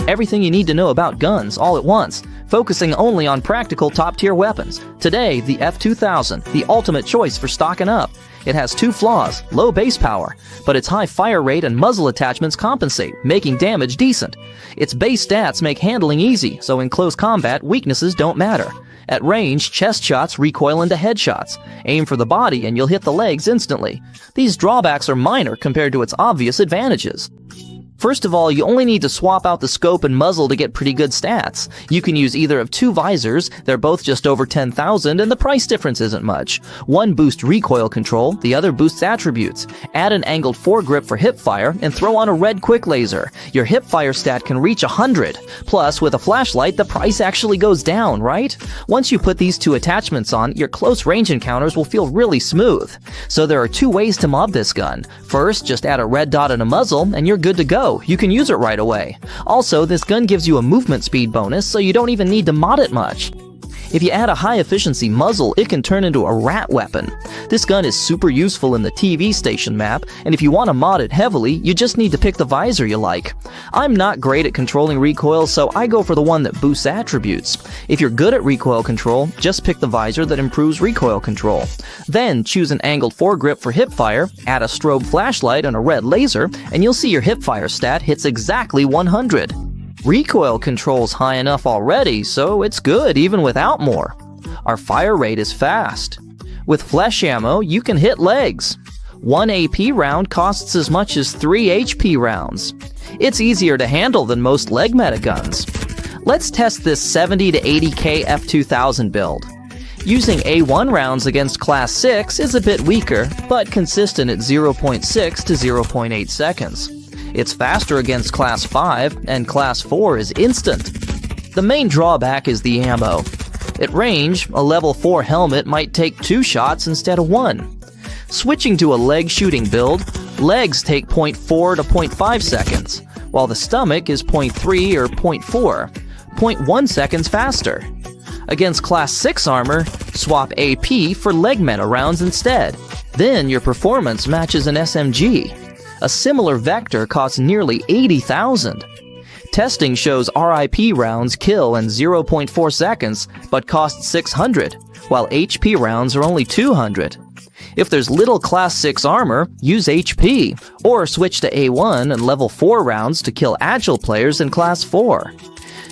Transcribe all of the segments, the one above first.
Everything you need to know about guns all at once, focusing only on practical top-tier weapons. Today, the F2000, the ultimate choice for stocking up. It has two flaws: low base power, but its high fire rate and muzzle attachments compensate, making damage decent. Its base stats make handling easy, so in close combat, weaknesses don't matter. At range, chest shots recoil into headshots. Aim for the body and you'll hit the legs instantly. These drawbacks are minor compared to its obvious advantages. First of all, you only need to swap out the scope and muzzle to get pretty good stats. You can use either of two visors, they're both just over 10,000 and the price difference isn't much. One boosts recoil control, the other boosts attributes. Add an angled foregrip for hip fire and throw on a red quick laser. Your hip fire stat can reach 100. Plus, with a flashlight, the price actually goes down, right? Once you put these two attachments on, your close range encounters will feel really smooth. So there are two ways to mod this gun. First, just add a red dot and a muzzle and you're good to go. You can use it right away. Also, this gun gives you a movement speed bonus, so you don't even need to mod it much. If you add a high-efficiency muzzle, it can turn into a rat weapon. This gun is super useful in the TV station map, and if you want to mod it heavily, you just need to pick the visor you like. I'm not great at controlling recoil, so I go for the one that boosts attributes. If you're good at recoil control, just pick the visor that improves recoil control. Then choose an angled foregrip for hip fire, add a strobe flashlight and a red laser, and you'll see your hip fire stat hits exactly 100. Recoil control's high enough already, so it's good even without more. Our fire rate is fast. With flesh ammo, you can hit legs. 1 AP round costs as much as 3 HP rounds. It's easier to handle than most leg meta guns. Let's test this 70 to 80k F2000 build. Using A1 rounds against Class 6 is a bit weaker, but consistent at 0.6 to 0.8 seconds. It's faster against Class 5, and Class 4 is instant. The main drawback is the ammo. At range, a level 4 helmet might take 2 shots instead of 1. Switching to a leg shooting build, legs take 0.4 to 0.5 seconds, while the stomach is 0.3 or 0.4, 0.1 seconds faster. Against Class 6 armor, swap AP for leg meta rounds instead. Then your performance matches an SMG. A similar vector costs nearly 80,000. Testing shows RIP rounds kill in 0.4 seconds, but cost 600, while HP rounds are only 200. If there's little Class 6 armor, use HP, or switch to A1 and level 4 rounds to kill agile players in Class 4.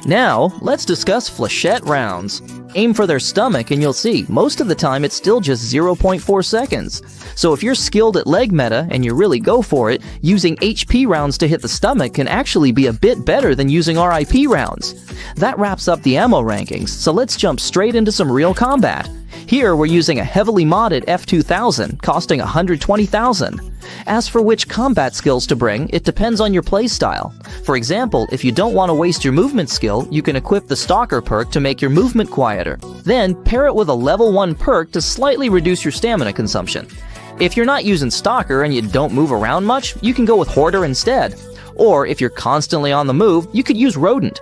Now, let's discuss flechette rounds. Aim for their stomach and you'll see, most of the time it's still just 0.4 seconds. So if you're skilled at leg meta and you really go for it, using HP rounds to hit the stomach can actually be a bit better than using RIP rounds. That wraps up the ammo rankings, so let's jump straight into some real combat. Here we're using a heavily modded F2000, costing 120,000. As for which combat skills to bring, it depends on your playstyle. For example, if you don't want to waste your movement skill, you can equip the Stalker perk to make your movement quieter. Then pair it with a level 1 perk to slightly reduce your stamina consumption. If you're not using Stalker and you don't move around much, you can go with Hoarder instead. Or if you're constantly on the move, you could use Rodent.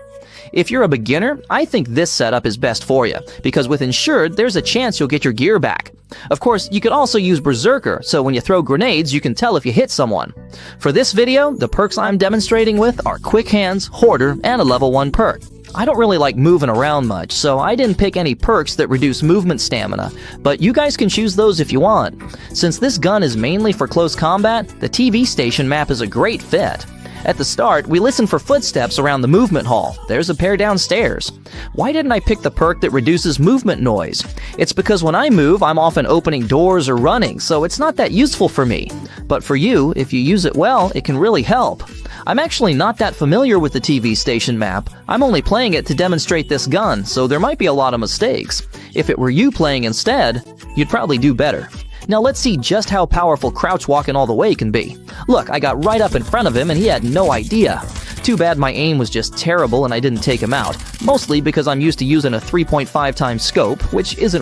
If you're a beginner, I think this setup is best for you, because with Insured, there's a chance you'll get your gear back. Of course, you could also use Berserker, so when you throw grenades, you can tell if you hit someone. For this video, the perks I'm demonstrating with are Quick Hands, Hoarder, and a level 1 perk. I don't really like moving around much, so I didn't pick any perks that reduce movement stamina, but you guys can choose those if you want. Since this gun is mainly for close combat, the TV station map is a great fit. At the start, we listen for footsteps around the movement hall. There's a pair downstairs. Why didn't I pick the perk that reduces movement noise? It's because when I move, I'm often opening doors or running, so it's not that useful for me. But for you, if you use it well, it can really help. I'm actually not that familiar with the TV station map. I'm only playing it to demonstrate this gun, so there might be a lot of mistakes. If it were you playing instead, you'd probably do better. Now let's see just how powerful crouch walking all the way can be. Look, I got right up in front of him and he had no idea. Too bad my aim was just terrible and I didn't take him out, mostly because I'm used to using a 3.5 times scope, which isn't